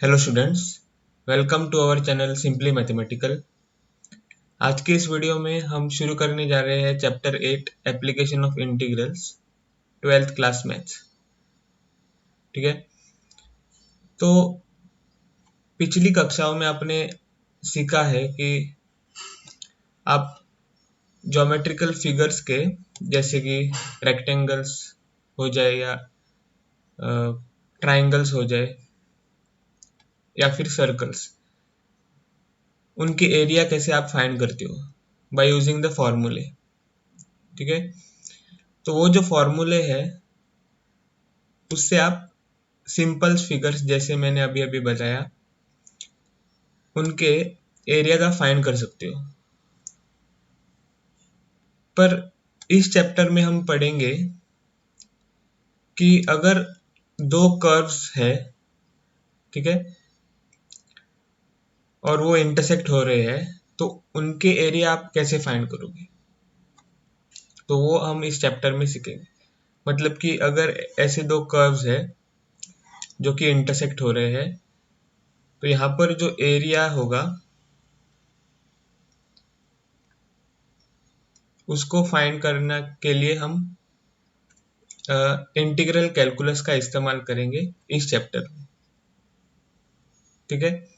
Hello students, welcome to our channel simply mathematical. आज के इस वीडियो में हम शुरू करने जा रहे हैं chapter 8 application of integrals 12th class maths. ठीक है, तो पिछली कक्षाओं में आपने सीखा है कि आप ज्योमेट्रिकल फिगर्स के जैसे कि रेक्टेंगल्स हो जाए या ट्राइंगल्स हो जाए या फिर सर्कल्स, उनके एरिया कैसे आप फाइंड करते हो बाय यूजिंग द फॉर्मूले। ठीक है, तो वो जो फॉर्मूले है उससे आप सिंपल फिगर्स जैसे मैंने अभी अभी बताया उनके एरिया का फाइंड कर सकते हो। पर इस चैप्टर में हम पढ़ेंगे कि अगर दो कर्व्स है, ठीक है, और वो इंटरसेक्ट हो रहे हैं तो उनके एरिया आप कैसे फाइंड करोगे, तो वो हम इस चैप्टर में सीखेंगे। मतलब कि अगर ऐसे दो कर्व्स है जो कि इंटरसेक्ट हो रहे हैं तो यहाँ पर जो एरिया होगा उसको फाइंड करने के लिए हम इंटीग्रल कैलकुलस का इस्तेमाल करेंगे इस चैप्टर में। ठीक है,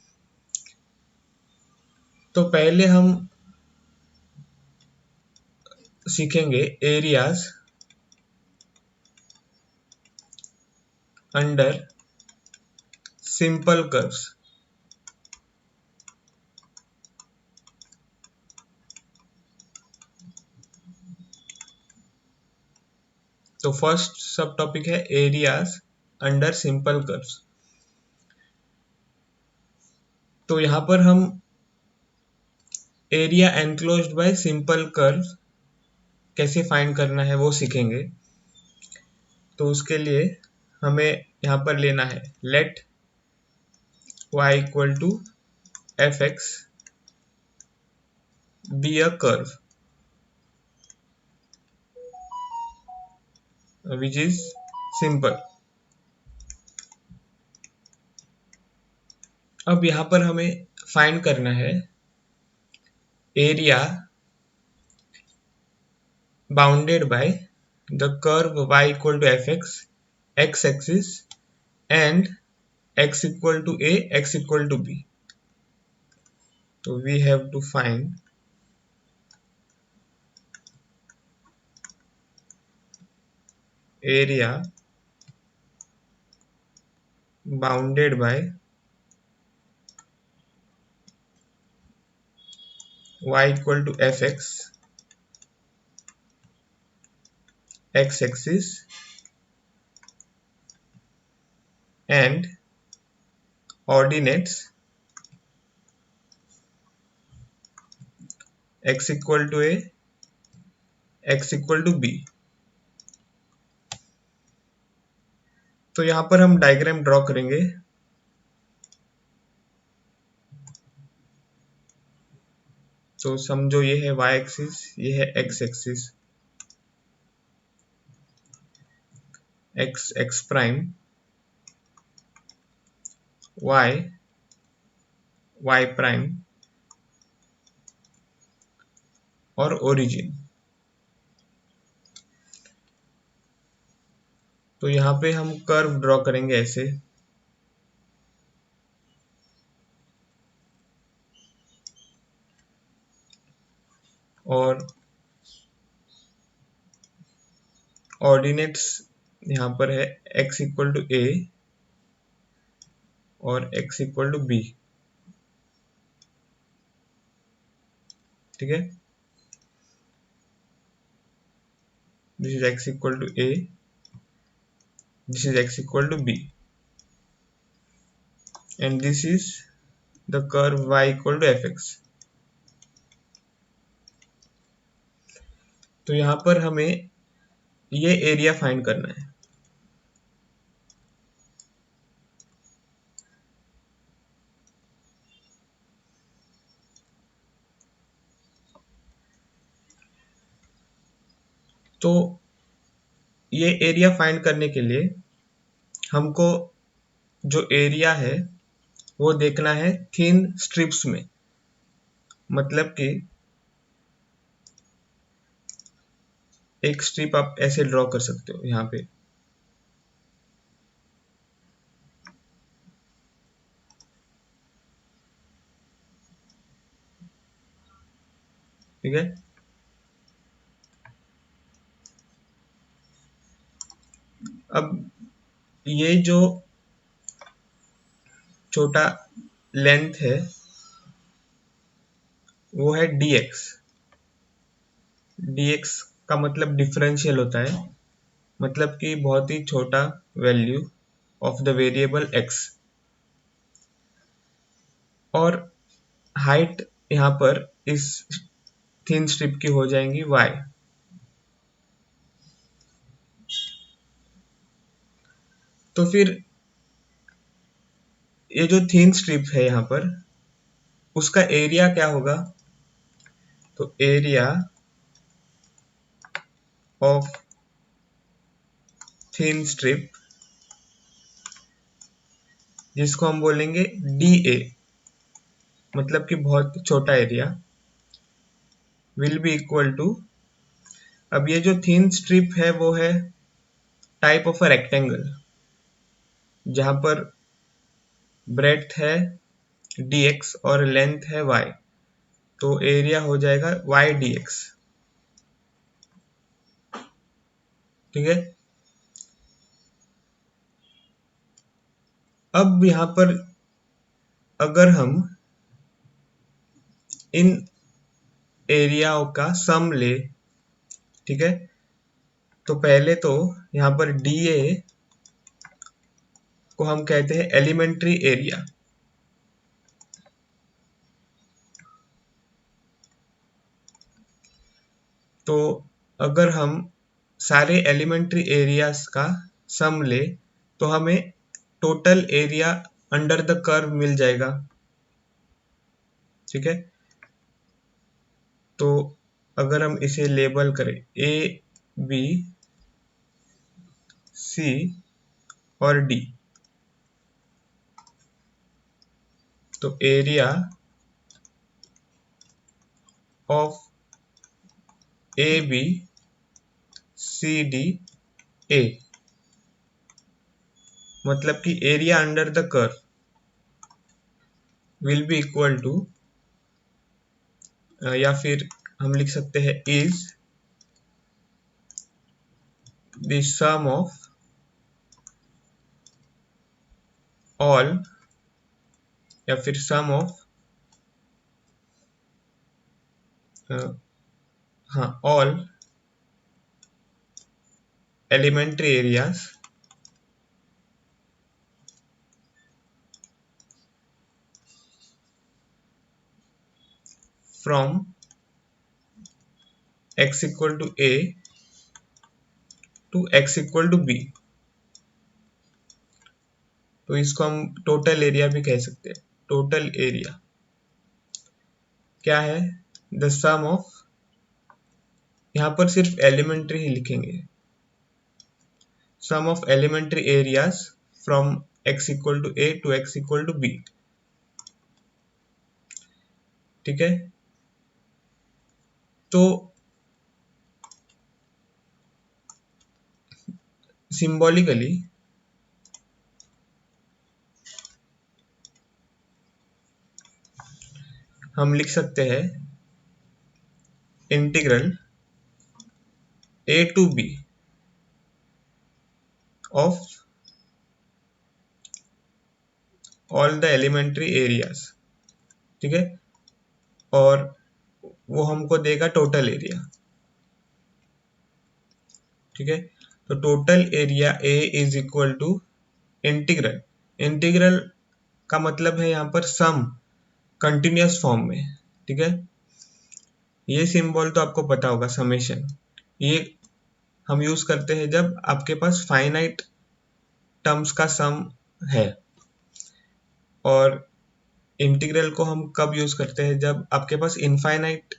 तो पहले हम सीखेंगे एरियाज अंडर सिंपल कर्व्स। तो फर्स्ट सब टॉपिक है एरियाज अंडर सिंपल कर्व्स। तो यहाँ पर हम area enclosed bye simple curve कैसे फाइंड करना है वो सीखेंगे। तो उसके लिए हमें यहाँ पर लेना है let y equal to F X be a curve which is simple. अब यहाँ पर हमें फाइंड करना है area bounded by the curve y equal to F X X axis and x equal to a, x equal to b. So we have to find area bounded by y equal to fx, x axis and ordinates x equal to a, x equal to b. तो यहाँ पर हम diagram draw करेंगे। तो समझो ये है y axis, ये है x axis, x x prime, y y prime और ओरिजिन। तो यहाँ पे हम कर्व ड्रॉ करेंगे ऐसे। और ऑर्डिनेट्स यहाँ पर है x इक्वल टू a और x इक्वल टू b। ठीक है, this is x equal to a, this is x equal to b and this is the curve y equal to fx। तो यहाँ पर हमें ये एरिया फाइंड करना है। तो ये एरिया फाइंड करने के लिए हमको जो एरिया है वो देखना है थिन स्ट्रिप्स में, मतलब कि एक स्ट्रिप आप ऐसे ड्रॉ कर सकते हो यहाँ पे, ठीक है। अब ये जो छोटा लेंथ है वो है dx। dx का मतलब डिफरेंशियल होता है, मतलब कि बहुत ही छोटा value of the variable x। और हाइट यहाँ पर इस थिन स्ट्रिप की हो जाएंगी y। तो फिर ये जो थिन स्ट्रिप है यहाँ पर, उसका एरिया क्या होगा? तो एरिया ऑफ थिन स्ट्रिप, जिसको हम बोलेंगे dA, मतलब कि बहुत छोटा area, will be equal to, अब ये जो थिन स्ट्रिप है वो है टाइप ऑफ अ रेक्टेंगल, जहां पर ब्रेड्थ है dx और लेंथ है y, तो एरिया हो जाएगा y dx, ठीक है। अब यहाँ पर अगर हम इन एरियाओं का सम ले, ठीक है, तो पहले तो यहाँ पर dA को हम कहते हैं एलिमेंट्री एरिया। तो अगर हम सारे एलिमेंट्री एरियाज का सम ले तो हमें total area under the curve मिल जाएगा, ठीक है। तो अगर हम इसे लेबल करें ए बी सी और डी, तो area of A B C D A, मतलब कि area under the curve will be equal to, या फिर हम लिख सकते हैं is the sum of all, या फिर सम ऑफ, हाँ, all elementary areas from x equal to a to x equal to b। तो इसको हम टोटल एरिया भी कह सकते हैं। टोटल एरिया क्या है? द सम ऑफ, यहाँ पर सिर्फ एलिमेंट्री ही लिखेंगे, sum of elementary areas from x equal to a to x equal to b, ठीक है। तो सिंबॉलिकली हम लिख सकते हैं integral a to b of all the elementary areas, ठीक है, और वो हमको देगा टोटल एरिया, ठीक है। तो total area A is equal to integral, integral का मतलब है यहाँ पर सम, कंटिन्यूअस फॉर्म में, ठीक है। ये सिंबल तो आपको पता होगा, समेशन, ये हम यूज करते हैं जब आपके पास फाइनाइट टर्म्स का सम है। और इंटीग्रल को हम कब यूज करते हैं? जब आपके पास इनफाइनाइट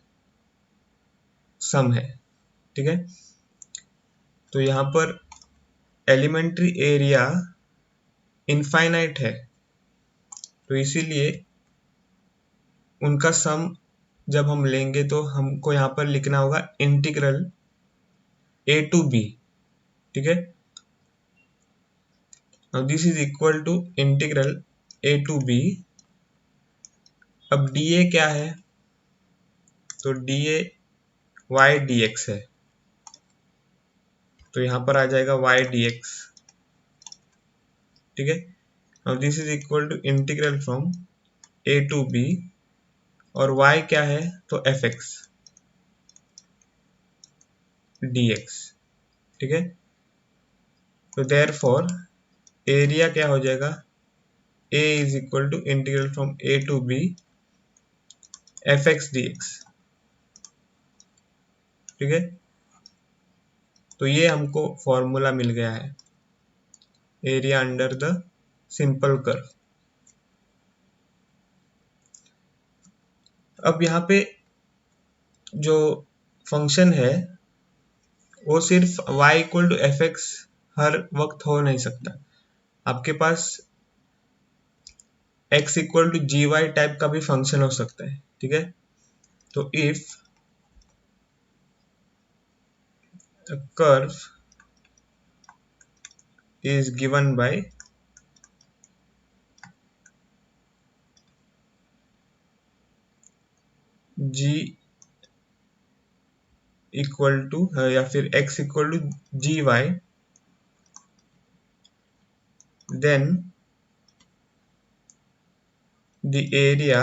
सम है, ठीक है। तो यहाँ पर एलिमेंट्री एरिया इनफाइनाइट है, तो इसीलिए उनका सम जब हम लेंगे तो हमको यहाँ पर लिखना होगा इंटीग्रल ए टू बी, ठीक है। Now this is equal to integral A to B. अब डी ए क्या है, तो D A Y D X है, तो यहाँ पर आ जाएगा वाई डी एक्स, ठीक है। Now this is equal to integral from A to B, और y क्या है, तो एफ एक्स डी एक्स, ठीक है। तो देयर फॉर एरिया क्या हो जाएगा, a is equal to integral from A to B F X D X, ठीक है। तो ये हमको फॉर्मूला मिल गया है area under the simple curve. अब यहाँ पे जो फंक्शन है वो सिर्फ y equal to F X हर वक्त हो नहीं सकता, आपके पास x equal to G Y type का भी फंक्शन हो सकता है, ठीक है। तो if a curve is given by g equal to या फिर x equal to G Y, then the area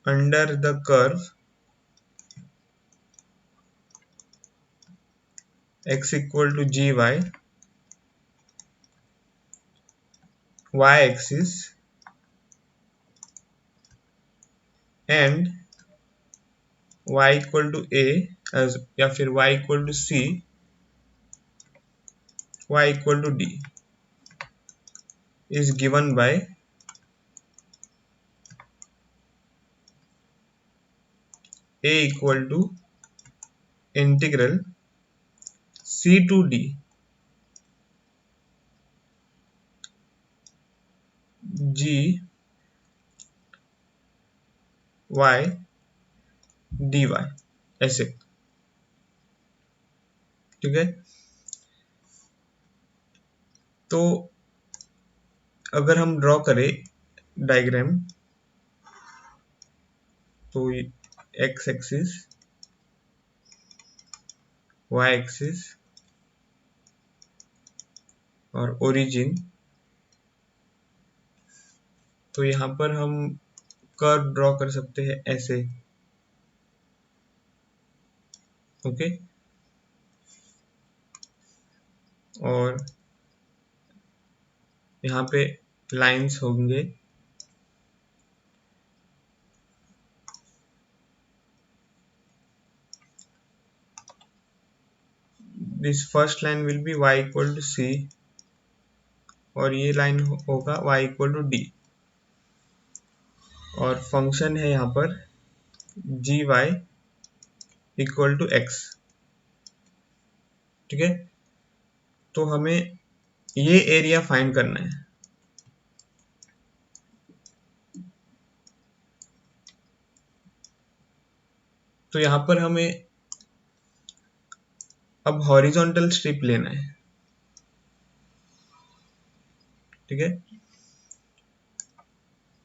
under the curve x equal to gy, y axis and y equal to a as या फिर y equal to c, y equal to d is given by a equal to integral c to d g y dy, ऐसे, ठीक है। तो अगर हम draw करें diagram, तो x एक्सिस, y एक्सिस और ओरिजिन, तो यहाँ पर हम कर्व ड्रॉ कर सकते हैं ऐसे, ओके। और यहाँ पे लाइंस होंगे, this first line will be y equal to c और ये लाइन होगा y इक्वल टू d, और फंक्शन है यहाँ पर G Y equal to X, ठीक है। तो हमें ये एरिया फाइंड करना है, तो यहाँ पर हमें अब हॉरिजॉन्टल स्ट्रिप लेना है, ठीक है।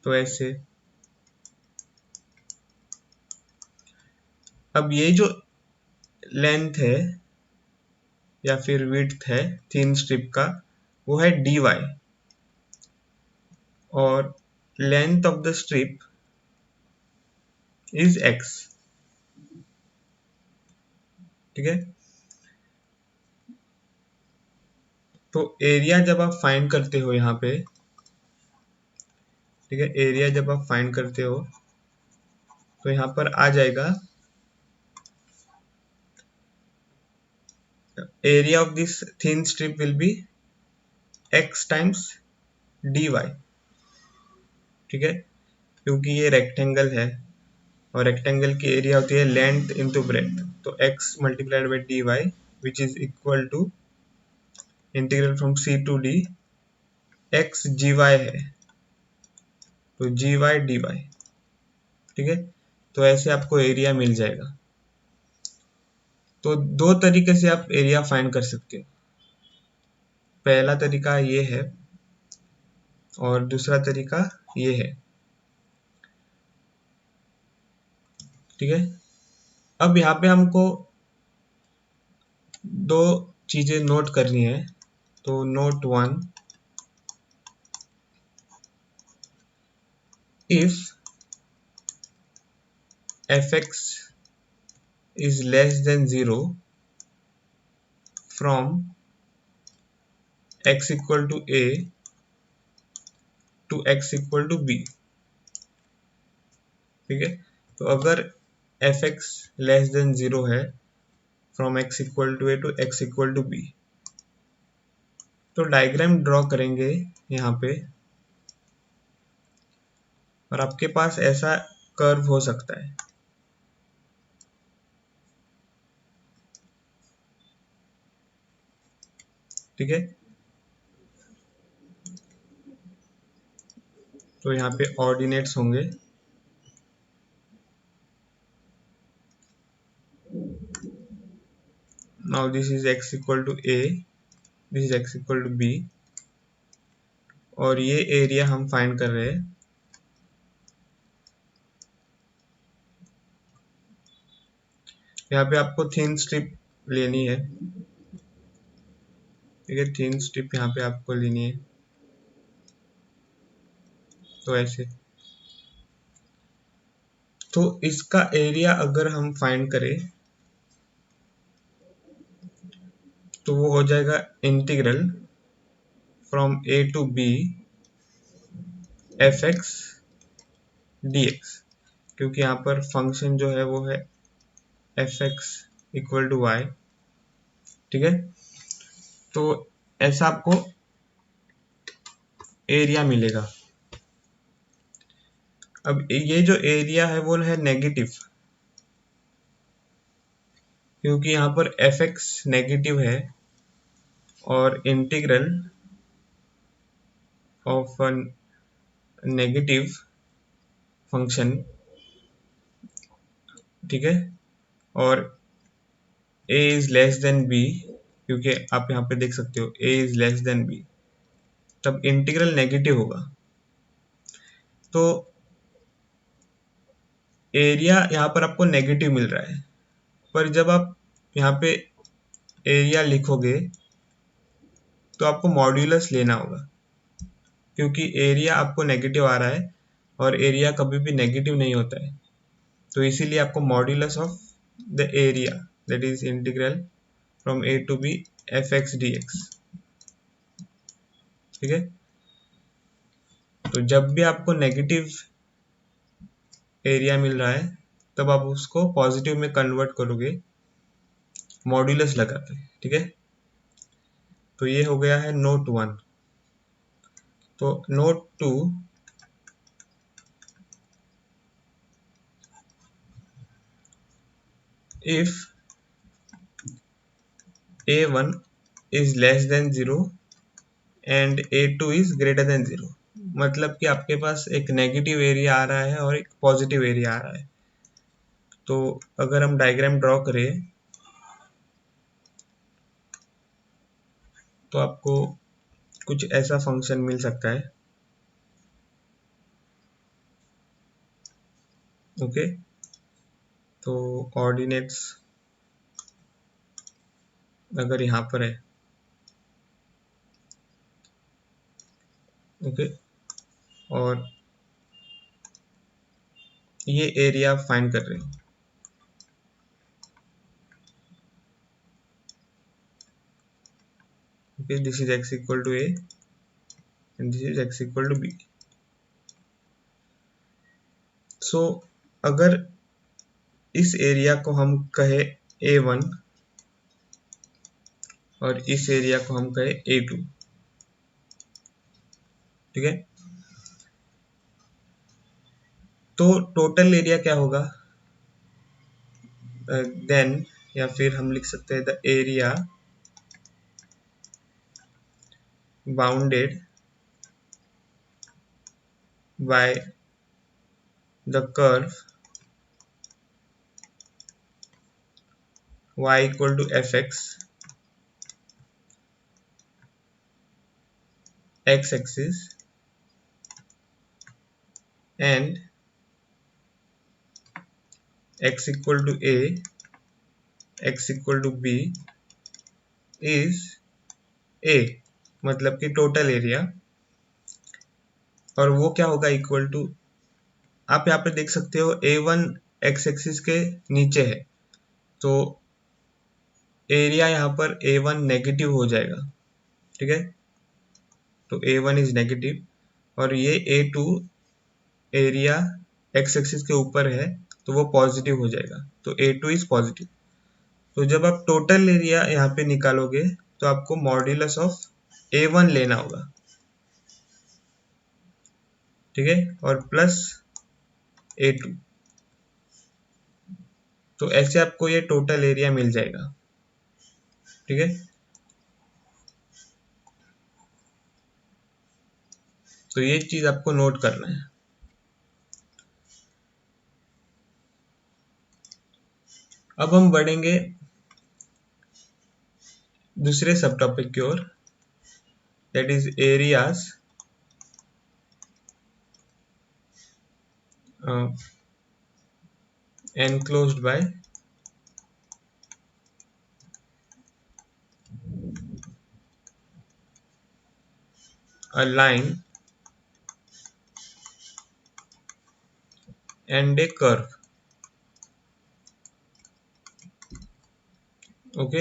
तो ऐसे, अब ये जो लेंथ है या फिर विड्थ है थिन स्ट्रिप का, वो है dy, और length of the strip is x, ठीक है। तो एरिया जब आप फाइंड करते हो यहाँ पे, ठीक है, एरिया जब आप फाइंड करते हो तो यहाँ पर आ जाएगा area of this thin strip will be x times dy, ठीक है, क्योंकि ये रेक्टेंगल है और रेक्टेंगल की एरिया होती है लेंथ इनटू ब्रेड्थ, तो x multiplied by dy which is equal to integral from c to d X G Y है तो जी वाई डी वाई, ठीक है। तो ऐसे आपको एरिया मिल जाएगा। तो दो तरीके से आप एरिया फाइंड कर सकते हो। पहला तरीका ये है और दूसरा तरीका ये है, ठीक है। अब यहाँ पे हमको दो चीजें नोट करनी है। तो note one, if F X is less than 0 from x equal to a to x equal to b, ठीक है। तो अगर एफ एक्स लेस देन 0 है from x equal to a to x equal to b, तो diagram draw करेंगे यहाँ पे और आपके पास ऐसा कर्व हो सकता है, ठीक है। तो यहाँ पे ऑर्डिनेट्स होंगे, now this is x equal to a, this is x equal to b, और ये एरिया हम फाइंड कर रहे हैं। यहाँ पे आपको थिन स्ट्रिप लेनी है, ठीक है। थिन स्ट्रिप यहाँ पे आपको लेनी है, तो ऐसे। तो इसका एरिया अगर हम फाइंड करें तो वो हो जाएगा integral from a to b F X D X, क्योंकि यहाँ पर फंक्शन जो है वो है F X equal to Y, ठीक है। तो ऐसा आपको एरिया मिलेगा। अब ये जो एरिया है वो है नेगेटिव, क्योंकि यहाँ पर एफ एक्स नेगेटिव है और इंटीग्रल ऑफ नेगेटिव फंक्शन, ठीक है। और a is less then b, क्योंकि आप यहाँ पे देख सकते हो a is less then b, तब इंटीग्रल नेगेटिव होगा। तो एरिया यहाँ पर आपको नेगेटिव मिल रहा है, पर जब आप यहाँ पे एरिया लिखोगे तो आपको मॉड्यूलस लेना होगा, क्योंकि एरिया आपको नेगेटिव आ रहा है और एरिया कभी भी नेगेटिव नहीं होता है। तो इसीलिए आपको modulus of the area, that is integral from a to b F X D X, ठीक है। तो जब भी आपको नेगेटिव एरिया मिल रहा है तब आप उसको पॉजिटिव में कन्वर्ट करोगे मॉड्यूलस लगा के, ठीक है। तो ये हो गया है नोट वन। तो note two, if a1 is less than 0 and a2 is greater than 0, मतलब कि आपके पास एक नेगेटिव एरिया आ रहा है और एक पॉजिटिव एरिया आ रहा है। तो अगर हम डायग्राम ड्रॉ करें तो आपको कुछ ऐसा फंक्शन मिल सकता है, ओके। तो ऑर्डिनेट्स अगर यहाँ पर है, ओके, और ये एरिया फाइंड कर रहे हैं, okay. This is x equal to a and this is x equal to b। So अगर इस एरिया को हम कहे a1 और इस एरिया को हम कहे a2, ठीक है। तो टोटल एरिया क्या होगा, देन या फिर हम लिख सकते हैं the area bounded by the curve y equal to fx, x-axis, and x equal to a, x equal to b is a, मतलब कि टोटल एरिया, और वो क्या होगा इक्वल टू, आप यहाँ पे देख सकते हो a1 x एक्सिस के नीचे है, तो एरिया यहाँ पर a1 नेगेटिव हो जाएगा, ठीक है, तो a1 इज नेगेटिव, और ये a2 एरिया x एक्सिस के ऊपर है तो वो पॉजिटिव हो जाएगा, तो a2 इज पॉजिटिव। तो जब आप टोटल एरिया यहाँ पे निकालोगे तो आपको मॉड्यूलस ऑफ a1 लेना होगा, ठीक है, और प्लस a2, तो ऐसे आपको ये टोटल एरिया मिल जाएगा, ठीक है। तो ये चीज आपको नोट करना है। अब हम बढ़ेंगे दूसरे सब टॉपिक की ओर, that is areas enclosed by a line and a curve, okay,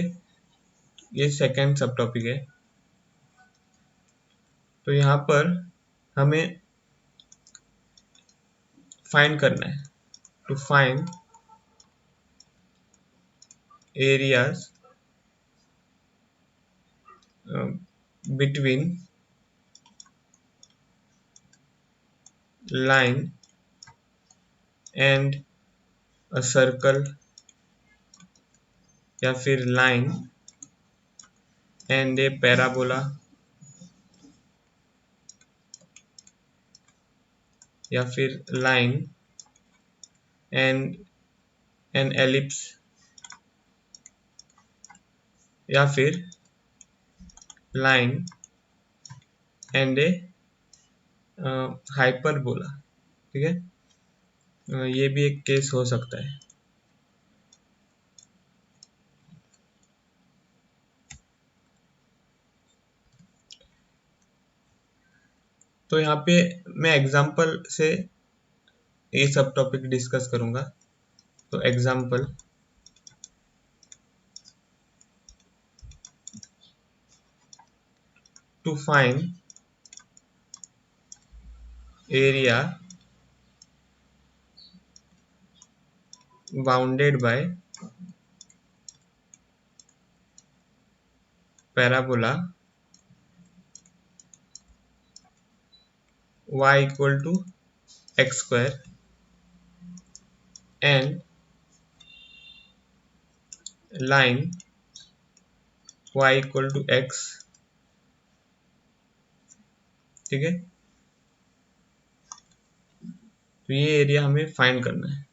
ये सेकेंड सब टॉपिक है। तो यहाँ पर हमें फाइंड करना है, to find areas between line and a circle, या फिर लाइन एंड ए पैराबोला, या फिर लाइन एंड एन एलिप्स, या फिर लाइन एंड ए हाइपरबोला, ठीक है, ये भी एक केस हो सकता है। तो यहाँ पे मैं एग्जांपल से ये सब टॉपिक डिस्कस करूंगा। तो example, to find area bounded by parabola y equal to x square and line y equal to x, ठीक है। तो ये एरिया हमें फाइंड करना है।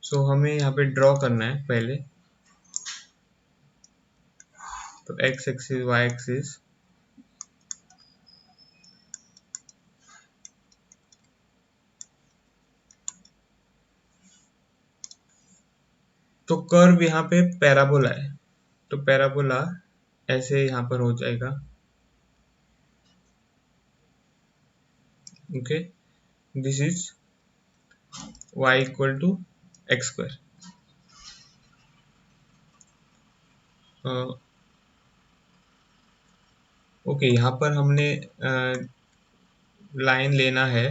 सो हमें यहाँ पे ड्रॉ करना है पहले, तो x एक्सिस y एक्सिस, तो कर्व यहाँ पे पैराबोला है, तो पैराबोला ऐसे यहाँ पर हो जाएगा, okay, this is y equal to x square. Okay, यहाँ पर हमने लाइन लेना है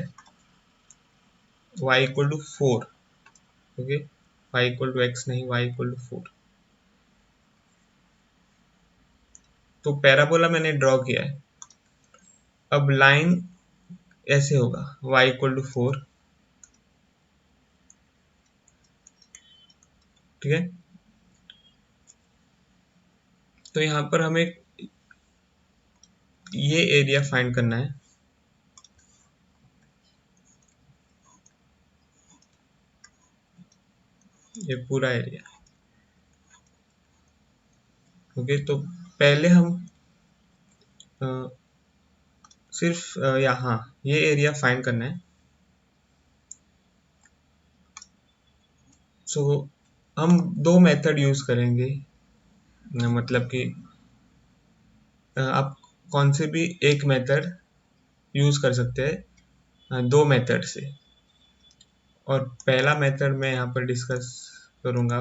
y equal to 4, okay, y equal to X नहीं, y इक्वल टू 4। तो पैराबोला मैंने ड्रॉ किया है। अब लाइन ऐसे होगा, y इक्वल टू 4, ठीक है, तो यहाँ पर हमें ये एरिया फाइंड करना है, ये पूरा एरिया। ओके, तो पहले हम अ, सिर्फ यहाँ ये एरिया फाइंड करना है। सो हम दो मेथड यूज करेंगे, मतलब कि आप कौन से भी एक मेथड यूज कर सकते हैं दो मेथड से। और पहला मेथड मैं यहाँ पर डिस्कस करूँगा,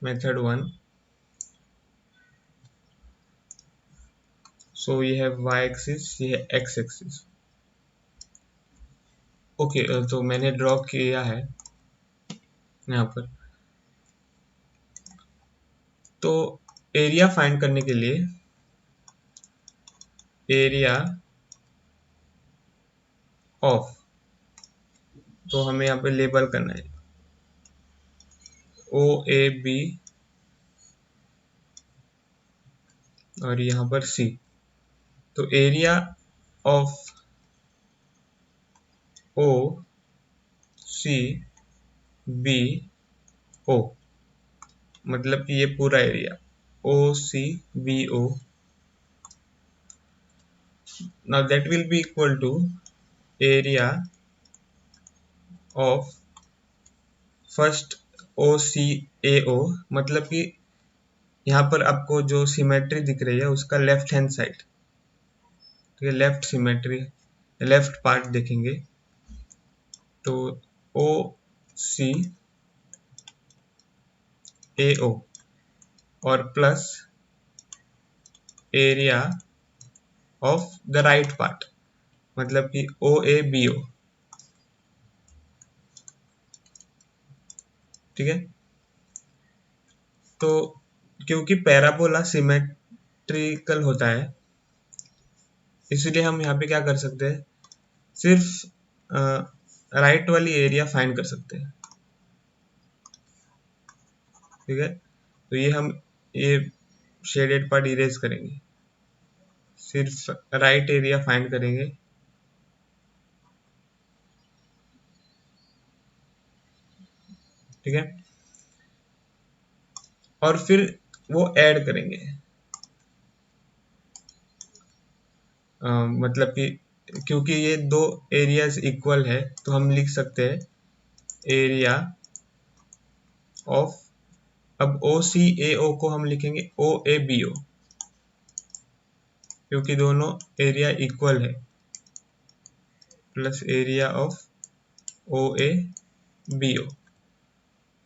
मेथड 1। सो ये है y एक्सिस, ये है x एक्सिस। ओके, तो मैंने ड्रॉ किया है यहाँ पर। तो एरिया फाइंड करने के लिए एरिया ऑफ, तो हमें यहाँ पे लेबल करना है ओ ए बी और यहाँ पर सी। तो area of O C B O, मतलब कि ये पूरा area O C B O, now that will be equal to area of first O C A O, मतलब कि यहाँ पर आपको जो सिमेट्री दिख रही है उसका लेफ्ट हैंड साइड, तो ये लेफ्ट सिमेट्री, लेफ्ट पार्ट देखेंगे। तो ओ सी ए ओ और plus area of the right part, मतलब कि ओ ए बी ओ। ठीक है, तो क्योंकि पैराबोला सिमेट्रिकल होता है, इसलिए हम यहाँ पे क्या कर सकते हैं, सिर्फ राइट वाली एरिया फाइंड कर सकते हैं। ठीक है, तो ये हम ये शेडेड पार्ट इरेज करेंगे, सिर्फ राइट एरिया फाइंड करेंगे। ठीक है, और फिर वो ऐड करेंगे, मतलब कि क्योंकि ये दो एरियाज इक्वल है तो हम लिख सकते हैं एरिया ऑफ, अब ओ सी ए ओ को हम लिखेंगे ओ ए बी ओ, क्योंकि दोनों एरिया इक्वल है, plus area of O A B O.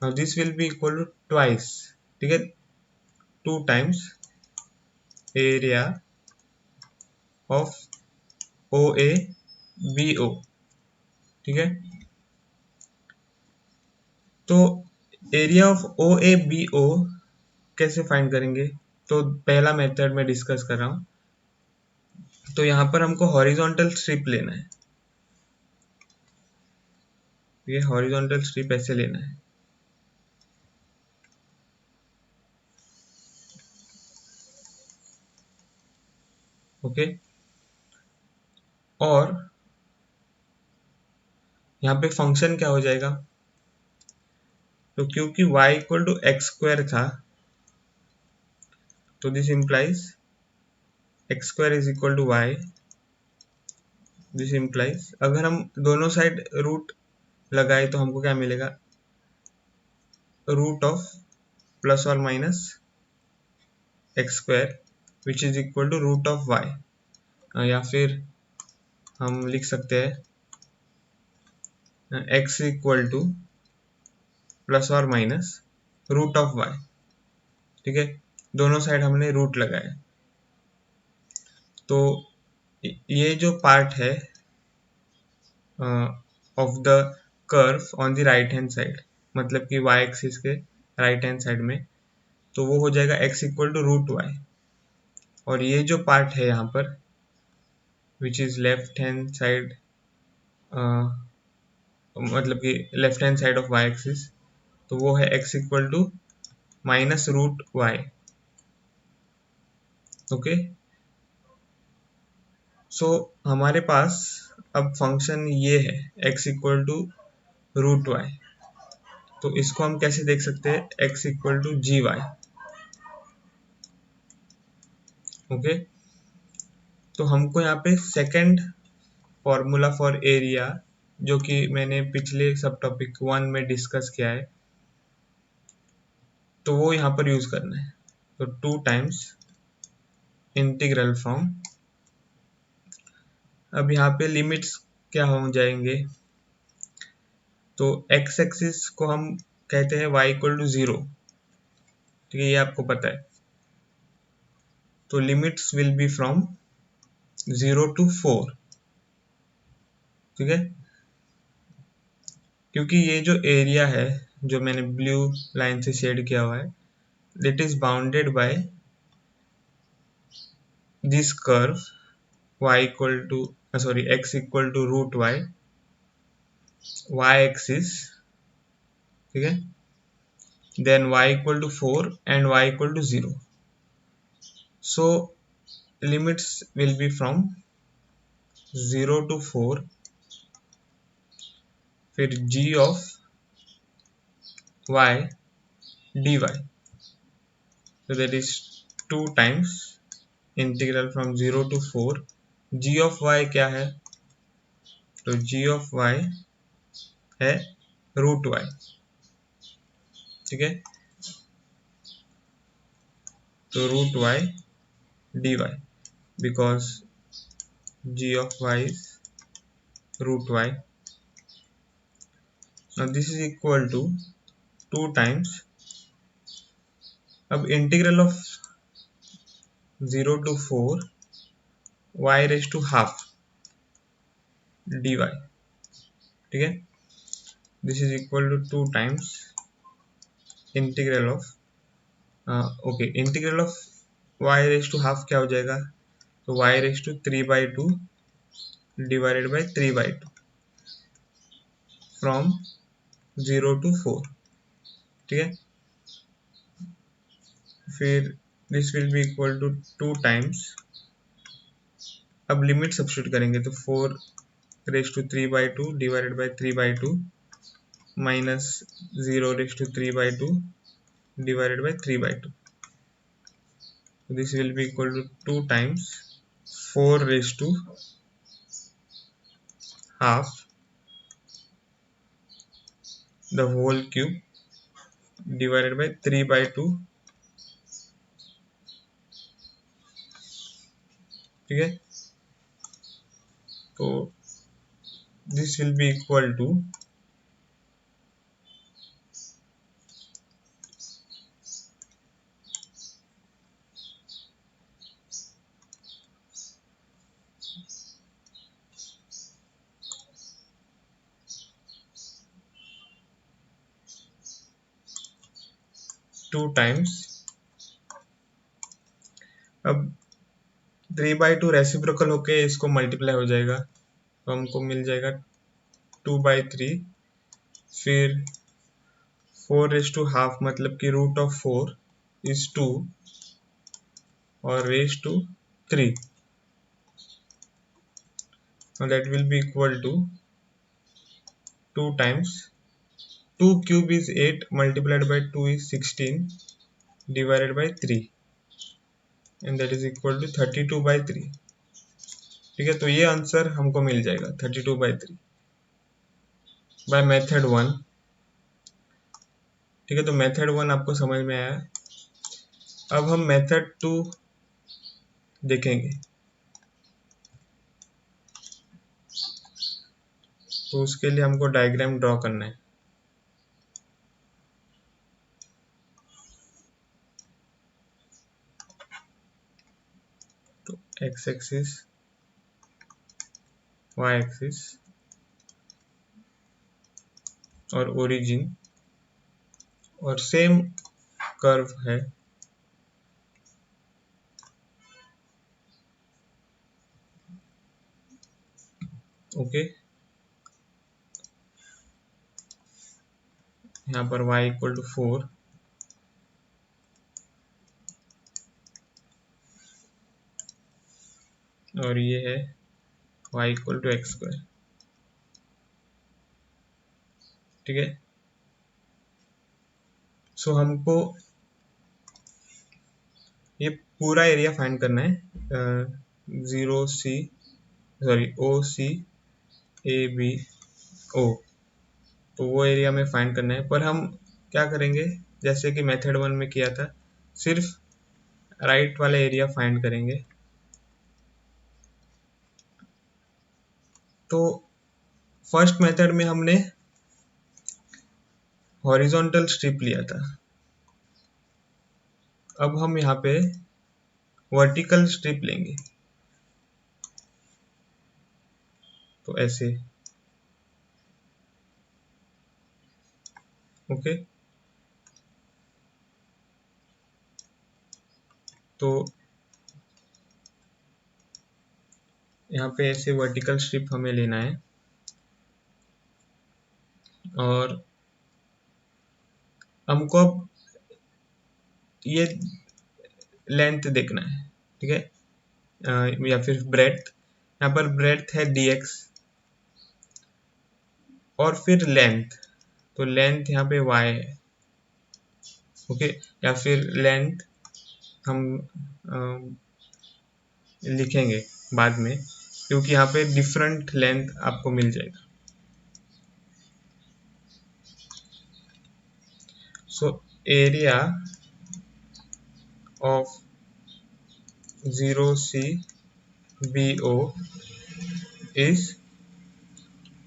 Now this will be equal to twice, ठीक है, two times area of O A B O. ठीक है, तो area of O A B O कैसे find करेंगे, तो पहला मेथड मैं डिस्कस कर रहा हूँ। तो यहाँ पर हमको हॉरिजॉन्टल स्ट्रिप लेना है, ये हॉरिजॉन्टल स्ट्रिप ऐसे लेना है। ओके, और यहाँ पे फंक्शन क्या हो जाएगा, तो क्योंकि y equal to x square था, तो this implies X square is equal to Y. This implies अगर हम दोनों साइड रूट लगाए तो हमको क्या मिलेगा, रूट ऑफ प्लस और minus x square which is equal to root of Y, या फिर हम लिख सकते हैं एक्स इक्वल टू प्लस और माइनस रूट ऑफ वाई। ठीक है, दोनों साइड हमने रूट लगाया, तो ये जो पार्ट है of the curve on the right hand side, मतलब कि y एक्सिस के राइट हैंड साइड में, तो वो हो जाएगा x equal to root y. और ये जो पार्ट है यहाँ पर which is left hand side, मतलब कि left hand side of y axis, तो वो है x equal to minus root y. Okay, so हमारे पास अब फंक्शन ये है x equal to root Y. तो इसको हम कैसे देख सकते हैं, x equal to G Y. Okay, तो हमको यहाँ पे सेकेंड फॉर्मूला फॉर एरिया, जो कि मैंने पिछले सब टॉपिक 1 में डिस्कस किया है, तो वो यहाँ पर यूज करना है। तो 2 टाइम्स इंटीग्रल फ्रॉम, अब यहाँ पे लिमिट्स क्या हो जाएंगे, तो x एक्सिस को हम कहते हैं y इक्वल टू 0। ठीक है, ये आपको पता है। तो limits will be from 0 to 4। ठीक है, क्योंकि ये जो एरिया है जो मैंने ब्लू लाइन से शेड किया हुआ है, that is bounded by this curve y equal to x equal to root y, y axis, ठीक है, then y equal to 4 and y equal to 0. So limits will be from 0 to 4, फिर g of y dy, so that is 2 times integral from 0 to 4। g of y क्या है, तो g of y है root y। ठीक है, तो root y dy, because g of y is root y. Now this is equal to 2 times, अब integral of 0 to 4 y raise to half dy। ठीक है, this is equal to 2 times integral of, okay, integral of y raise to half क्या हो जाएगा, तो y raise to 3/2 divided by 3/2 from 0 to 4। ठीक है, फिर this will be equal to 2 times, अब लिमिट सब्स्टिट्यूट करेंगे तो 4 raise to 3/2 divided by 3/2 minus 0 raise to 3/2 divided by 3/2. So this will be equal to 2 times 4 raised to half the whole cube divided by 3/2. ठीक है, तो this will be equal to two times, अब 3/2 reciprocal होके इसको multiply हो जाएगा, तो हमको मिल जाएगा 2/3, फिर 4 रेज टू हाफ मतलब कि रूट ऑफ 4 इज 2 और raise to 3, and that will be equal to 2 times 2 cube is 8 multiplied by 2 is 16 divided by 3, and that is equal to 32/3। ठीक है, तो ये आंसर हमको मिल जाएगा 32/3 बाय मेथड 1। ठीक है, तो मेथड 1 आपको समझ में आया। अब हम मेथड 2 देखेंगे, तो उसके लिए हमको डायग्राम ड्रॉ करना है। तो एक्स एक्सिस, वाई एक्सिस और ओरिजिन और सेम कर्व है। ओके, यहाँ पर y इक्वल टू 4 और ये है y equal to x square. ठीक है, सो हमको ये पूरा एरिया फाइंड करना है, 0C सॉरी OCABO, तो वो एरिया में फाइंड करना है। पर हम क्या करेंगे, जैसे कि मेथड 1 में किया था, सिर्फ राइट वाला एरिया फाइंड करेंगे। तो फर्स्ट मेथड में हमने हॉरिजॉन्टल स्ट्रिप लिया था, अब हम यहाँ पे वर्टिकल स्ट्रिप लेंगे, तो ऐसे। ओके, तो यहाँ पे ऐसे वर्टिकल स्ट्रिप हमें लेना है और हमको अब ये लेंथ देखना है। ठीक है, या फिर ब्रेड्थ, यहाँ पर ब्रेड्थ है dx और फिर लेंथ, तो लेंथ यहाँ पे y है। ओके, या फिर लेंथ हम लिखेंगे बाद में, क्योंकि यहाँ पे डिफरेंट लेंथ आपको मिल जाएगा। So area of 0CBO is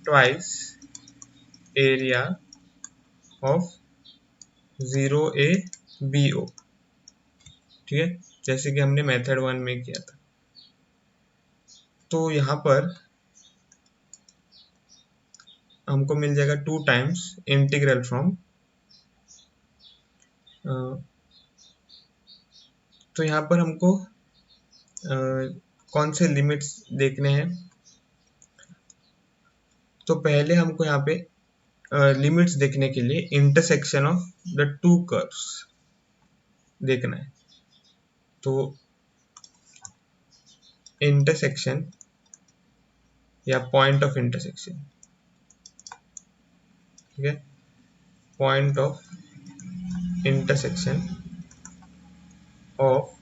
twice area of 0ABO। ठीक है, जैसे कि हमने मेथड 1 में किया था। तो यहाँ पर हमको मिल जाएगा 2 टाइम्स इंटीग्रल फ्रॉम, तो यहाँ पर हमको कौन से लिमिट्स देखने हैं, तो पहले हमको यहाँ पे लिमिट्स देखने के लिए intersection of the two curves देखना है। तो इंटरसेक्शन या पॉइंट ऑफ इंटरसेक्शन, ठीक है, point of intersection of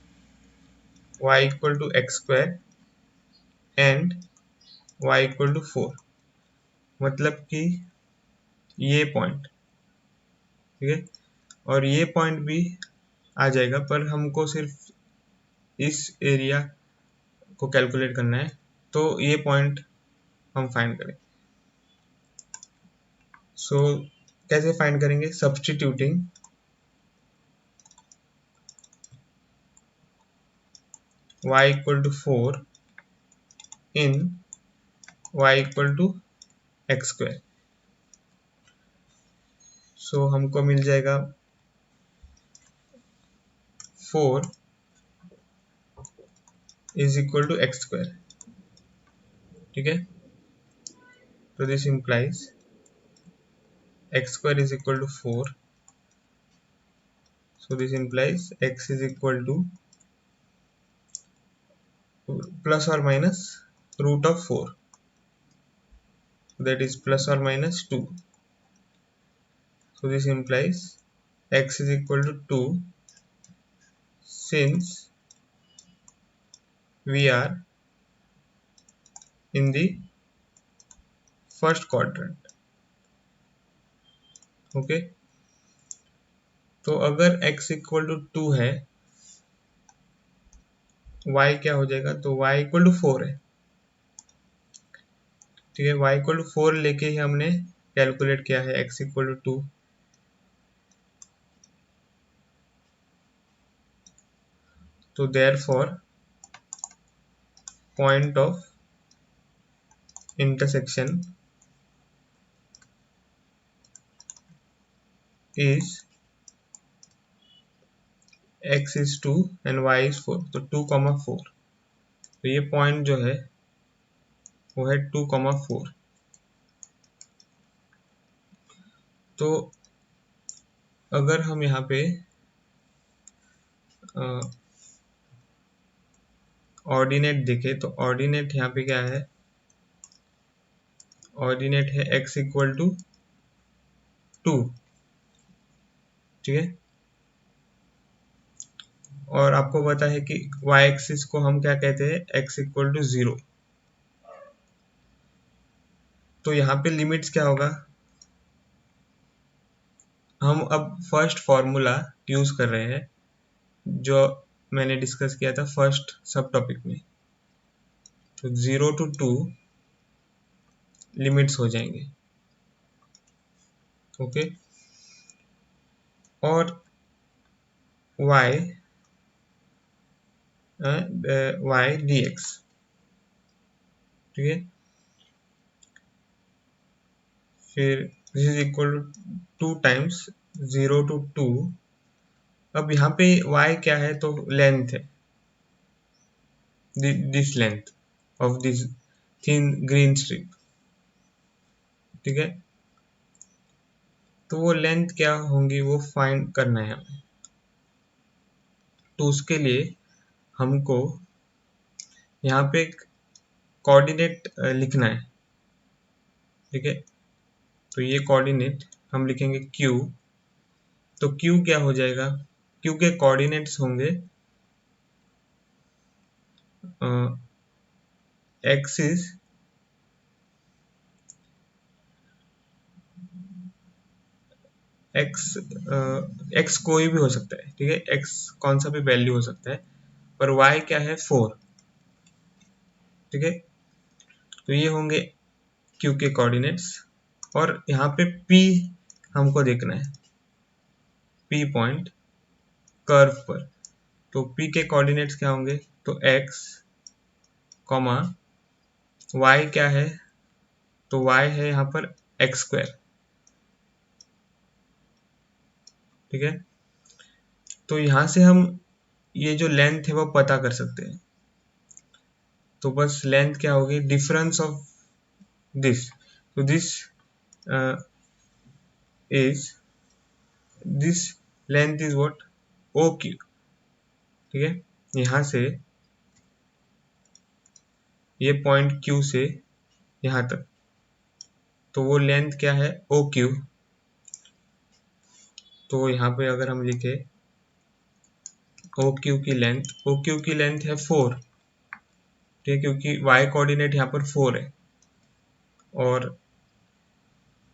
y equal to x square and y equal to 4, मतलब कि ये पॉइंट। ठीक है, और ये पॉइंट भी आ जाएगा, पर हमको सिर्फ इस एरिया को कैलकुलेट करना है, तो ये पॉइंट हम फाइंड करें। सो कैसे फाइंड करेंगे, substituting y equal to 4 in y equal to x square. So हमको मिल जाएगा 4 is equal to x square. ठीक है, तो this implies x square is equal to 4, so this implies x is equal to plus or minus root of 4, that is plus or minus 2, so this implies x is equal to 2 since we are in the first quadrant। Okay, तो अगर x equal to 2 है, y क्या हो जाएगा, तो y equal to 4 है। ठीक है, y इक्वल टू 4 लेके ही हमने कैलकुलेट किया है x इक्वल टू 2, तो therefore point of intersection is x is 2 and y is 4, तो 2,4, तो ये पॉइंट जो है वो है 2,4। तो अगर हम यहाँ पे ऑर्डिनेट देखे तो ऑर्डिनेट यहाँ पे क्या है, ऑर्डिनेट है x इक्वल टू 2, ठीक है। और आपको पता है कि y एक्सिस को हम क्या कहते हैं, x इक्वल टू 0। तो यहाँ पे लिमिट्स क्या होगा, हम अब फर्स्ट फॉर्मूला यूज कर रहे हैं जो मैंने डिस्कस किया था फर्स्ट सब टॉपिक में। तो 0 to 2 लिमिट्स हो जाएंगे, ओके। और y y dx, ठीक है। फिर this is equal to 2 times 0 to 2। अब यहाँ पे y क्या है, तो लेंथ है, this length of this thin green strip, ठीक है। तो वो लेंथ क्या होंगी वो फाइंड करना है हमें। तो उसके लिए हमको यहाँ पे एक कोऑर्डिनेट लिखना है, ठीक है। तो ये कोऑर्डिनेट हम लिखेंगे q। तो q क्या हो जाएगा, q के कोऑर्डिनेट्स होंगे एक्सिस x कोई भी हो सकता है, ठीक है। x कौन सा भी वैल्यू हो सकता है, पर y क्या है 4, ठीक है। तो ये होंगे q के कोऑर्डिनेट्स। और यहाँ पे p हमको देखना है, p पॉइंट कर्व पर। तो p के कोऑर्डिनेट्स क्या होंगे, तो x कॉमा y क्या है, तो y है यहाँ पर एक्स स्क्वायर, ठीक है। तो यहाँ से हम ये जो लेंथ है वो पता कर सकते हैं। तो बस लेंथ क्या होगी, डिफरेंस ऑफ दिस। तो this is this length is what, O Q, ठीक है। यहाँ से ये पॉइंट क्यू से यहाँ तक, तो वो लेंथ क्या है, ओ क्यू। तो यहाँ पे अगर हम लिखे ओ क्यू की लेंथ है 4, ठीक है, क्योंकि y कोऑर्डिनेट यहाँ पर 4 है। और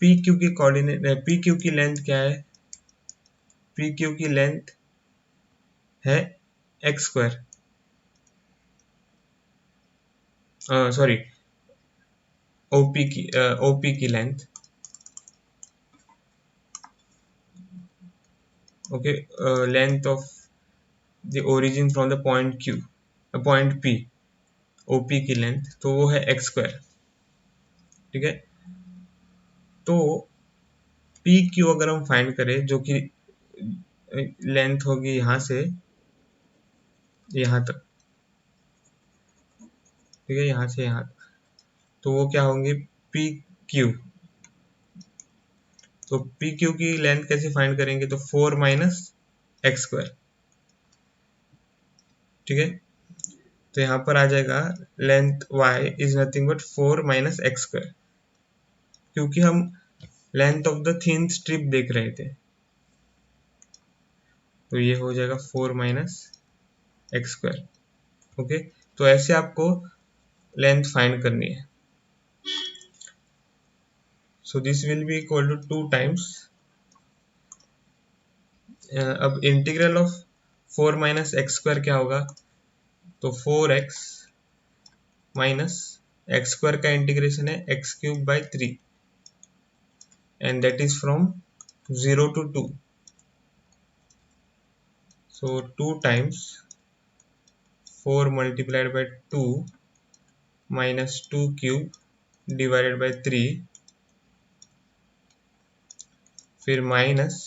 पी क्यू की कोऑर्डिनेट, पी क्यू की लेंथ क्या है, पी क्यू की लेंथ है एक्स स्क्वायर, सॉरी ओपी की length, okay. Length of the origin from the point Q, point P, OP की लेंथ तो वो है एक्स स्क्वायर, ठीक है। तो पी क्यू अगर हम फाइंड करें, जो कि लेंथ होगी यहाँ से यहाँ तक, ठीक है, यहाँ से यहाँ, तो वो क्या होंगे, पी क्यू। तो पी क्यू की लेंथ कैसे फाइंड करेंगे, तो 4 माइनस एक्स स्क्वायर, ठीक है। तो यहाँ पर आ जाएगा length y is nothing but 4 minus x square, क्योंकि हम length of the thin strip देख रहे थे। तो ये हो जाएगा 4 माइनस एक्स स्क्वायर, ओके। तो ऐसे आपको लेंथ फाइंड करनी है। So this will be equal to 2 times, अब integral of 4 minus x square क्या होगा, तो 4x माइनस एक्स स्क्वायर का इंटीग्रेशन है x cube by 3, and that is from 0 to 2। So 2 times 4 multiplied by 2 minus 2 cube divided by 3, फिर minus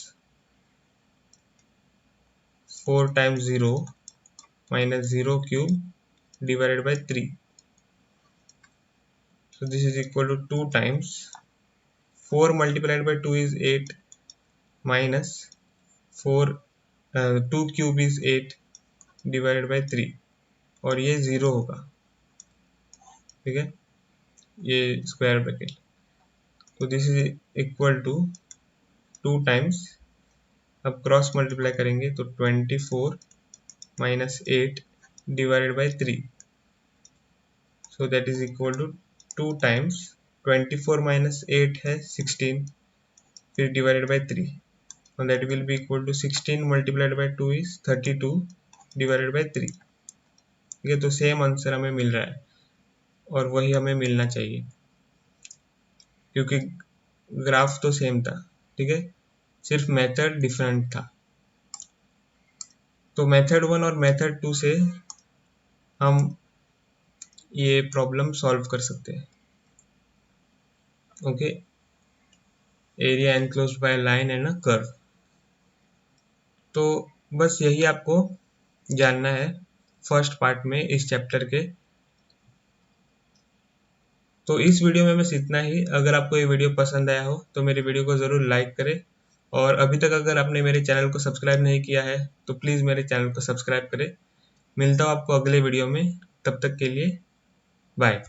4 times 0 minus 0 cube divided by 3। So this is equal to 2 times 4 multiplied by 2 is 8 minus 4 2 cube is 8 divided by 3। और ये 0 होगा, ठीक है, ये square bracket. तो this is equal to 2 times, अब cross multiply करेंगे तो 24 minus 8 divided by 3, so that is equal to 2 times 24 minus 8 है 16, फिर divided by 3, and that will be equal to 16 multiplied by 2 is 32 divided by 3, ठीक है। तो same answer हमें मिल रहा है और वही हमें मिलना चाहिए क्योंकि ग्राफ तो सेम था, ठीक है, सिर्फ मेथड डिफरेंट था। तो मेथड 1 और मेथड 2 से हम ये प्रॉब्लम सॉल्व कर सकते हैं। Okay, area enclosed by line and a curve. तो बस यही आपको जानना है फर्स्ट पार्ट में इस चैप्टर के। तो इस वीडियो में बस इतना ही। अगर आपको ये वीडियो पसंद आया हो तो मेरे वीडियो को ज़रूर लाइक करें, और अभी तक अगर आपने मेरे चैनल को सब्सक्राइब नहीं किया है तो प्लीज़ मेरे चैनल को सब्सक्राइब करें। मिलता हूँ आपको अगले वीडियो में, तब तक के लिए बाय।